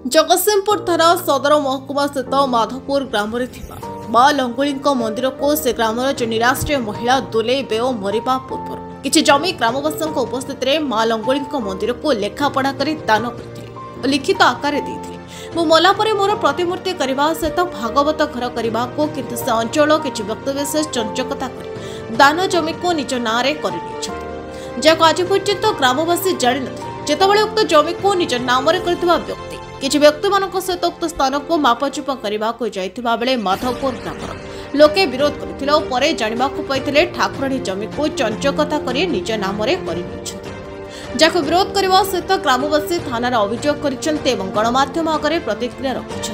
जगतसिंहपुर थाना सदर महकुमा स्थित माधवपुर ग्राम मां लंगुली मंदिर को से ग्रामर जो निराश्रय महिला दुलेबे और मरिबा पूर्व किछि जमी ग्रामवासी उपस्थित मां लंगुली मंदिर को लेखापढ़ा कर दान करथिले लिखित आकार मु मला परे मोर प्रतिमूर्ति करने सहित भागवत घर करने को किंतु से अंचल किछि व्यक्तिविशेष चंचकता कर दान जमी को निज ना जहाँ आज पर्यंत ग्रामवासी जाणी नथिले जेतेबेले उक्त जमी को निज नाम व्यक्ति किछि व्यक्ति मानक सहित उक्त स्थान को मापचुप करने को जाइथिबा बेले माधवपुर ग्रामर लोके विरोध करथिले और परे जानिबाकु पाइथिले ठाकुराणी जमी को चंचकता करी निज नाम जहाँ विरोध करने सहित ग्रामवासी थाना अभियोग कर गणमाध्यम आगे प्रतिक्रिया रखिंट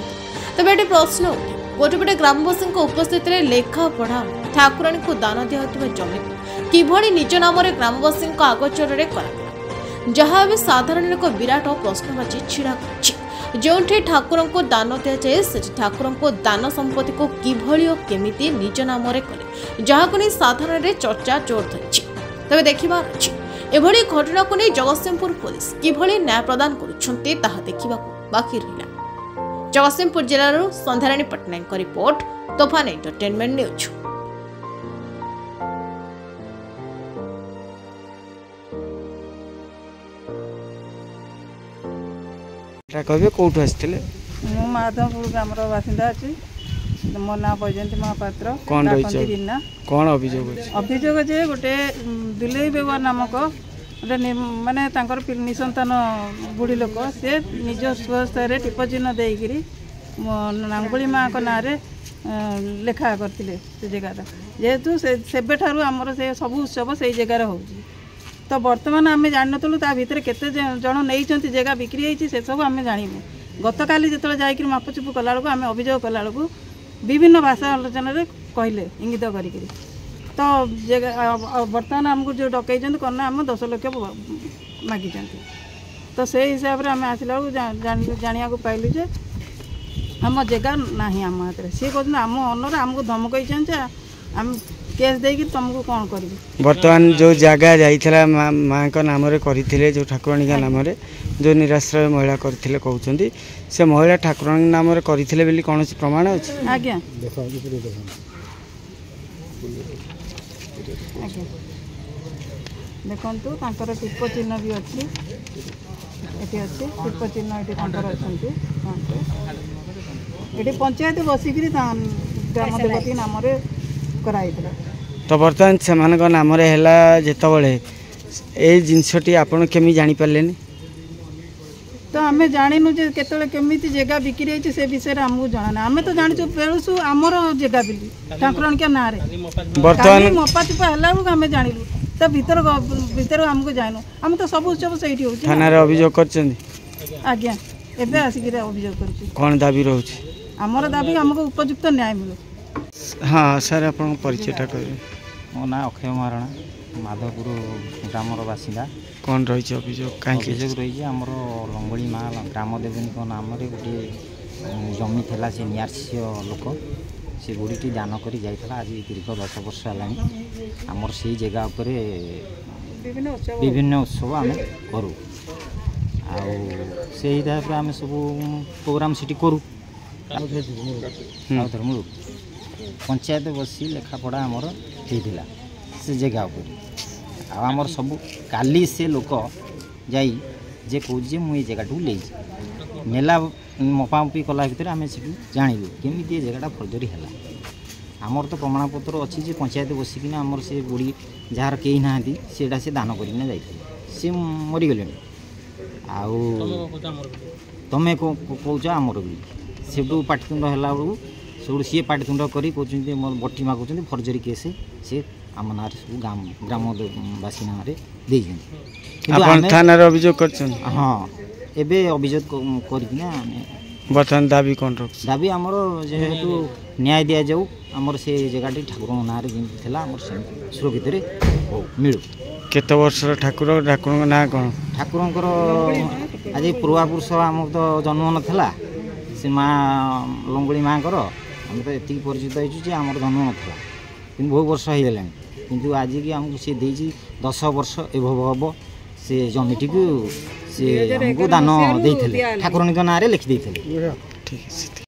तेज ये प्रश्न उठे गोटेपटे ग्रामवासी उपस्थित लेखापढ़ा ठाकुराणी को दान दिया जमी किभली निज नाम ग्रामवासी आगोचर जहाँ भी साधारण एक विराट प्रश्नबाची छिड़ा जो ठाकुर को दान दि जाए से ठाकुर को दान संपत्ति को किभली और केमिति निज नाम कले जहाँ को नहीं साधारण चर्चा जोर धरी तेज देखिबार अछि एभली घटना को नहीं जगतसिंहपुर पुलिस किभली न्याय प्रदान करुछन्ते ताहा देखिबाकू बाकी रहिला। जगतसिंहपुर जिल्लार Sandhyarani Pattnaik report Tofan entertainment news. कहे कौटू आसते मु माधवपुर ग्राम बासिंदा अच्छी मो ना बैजयंती महापात्र कौन कौन अभियोग जे गोटे दुलेई बेवा नामक गोटे माने निसंतान बुढ़ी लोक से निज स्वस्थ टिप चिन्ह देकरी नांगुली माँ ना लेखा करते से जगह जेहेतु सेबे ठारू आमर से सब उत्सव से जगार हो तो बर्तमान आम जान नु ता भितर केते जन नहीं जगह बिक्री होती से सब आम जानू गत काली जो जा मापचुप कला आम अभियोग कला विभिन्न भाषा आलोचन कहले इंगित करी तो बर्तमान आमको जो डकई कौन आम 10 लाख मागी तो से हिसाब से आम आसला जाना पाइलु जे आम जगह ना आम हाथ सी कहते आम ओनर आमको धमकई आम केस देगी तुमको कौन कर बर्तमान जो जगह जाइला माँ का नाम करते जो ठाकुराणी का नाम जो निराश्रय महिला करते कहते से महिला ठाकुराणी नाम करते बोली कौन प्रमाण अच्छे आज्ञा देखु तांकर टिप चिन्ह भी अच्छी ये अच्छी टिप चिन्ह ये अच्छा पंचायत बसिक ग्राम देवती नाम कराइला तो बर्तमान से नाम जितेबाला ये जिनसटी आपड़ केमी जानी पारे तो आम जानू जे केमी जगह बिक्री होती से विषय आमको जना आम तो जानू पेलुसु आमर जगह बिली ठाकुराणी के ना बर्तमान मपाचुपा है आम जानलु तो भीतर आमको जानू आम तो सब उत्सव से थाना अभियोग कर आज्ञा एवं आसिक अभियोग कर कौन दाबी रोचे आमर दाबी आमको उपयुक्त न्याय मिलू। हाँ सर आप परिचयटा करें। मो ना अक्षय महाराणा माधवपुर ग्रामर बासिंदा कौन रही अभियोग कहीं रही आमर लंगुली माँ ग्राम देवी नाम गोटे जमी थी से निराश्रय लोक से बुढ़ी दान कर जाता आज दीर्घ 10 वर्ष है आमर से जगह पर विभिन्न उत्सव आम करूँ से हिसाब से आम सब प्रोग्राम सीटी करूँ धर्म पंचायत बसी लेखापढ़ा आमर होता से जगह उपर आमर सब काली से लोक जाई जे कहे मुझे जगह ले नेला मपामपी कला भितर आम से जानलु केमी जगह फर्जरी है आमर तो प्रमाणपत्र अच्छी जे पंचायत बसिकिना आमर से बुढ़ी जार कहीं ना सेटा से दान करना जाते मरीगले आमे कौच आमर बोली से पाटितुंड है बेलू सब सी पाटितुंड कर बटी मागुं फर्जरी केस से आम ना सब ग्रामवासी ना थाना अभियोग कर हाँ एवं अभियोग करना बर्तमान दाबी कौन रख दाबी आमर जेहेतु न्याय दि जाऊ आमर से जगह ठाकुर ना सुरक्षित मिलू केते वर्ष ठाकुर ठाकुर ना कौन ठाकुर आज पूर्वापुरुष आम तो जन्म नाला से माँ लंगुली माँ आम तो ये परिचित हो आमर जन्म नाला कि बहुत वर्ष हो गला कि आज की आमको सी 10 वर्ष एभव हम से जमीटी को ସେ ଆମକୁ ଦାନ ଦେଇଥିଲେ ଠାକୁରାଣୀଙ୍କ ନାଁରେ ଲେଖିଦେଇଥିଲେ। ଠିକ୍ ଅଛି।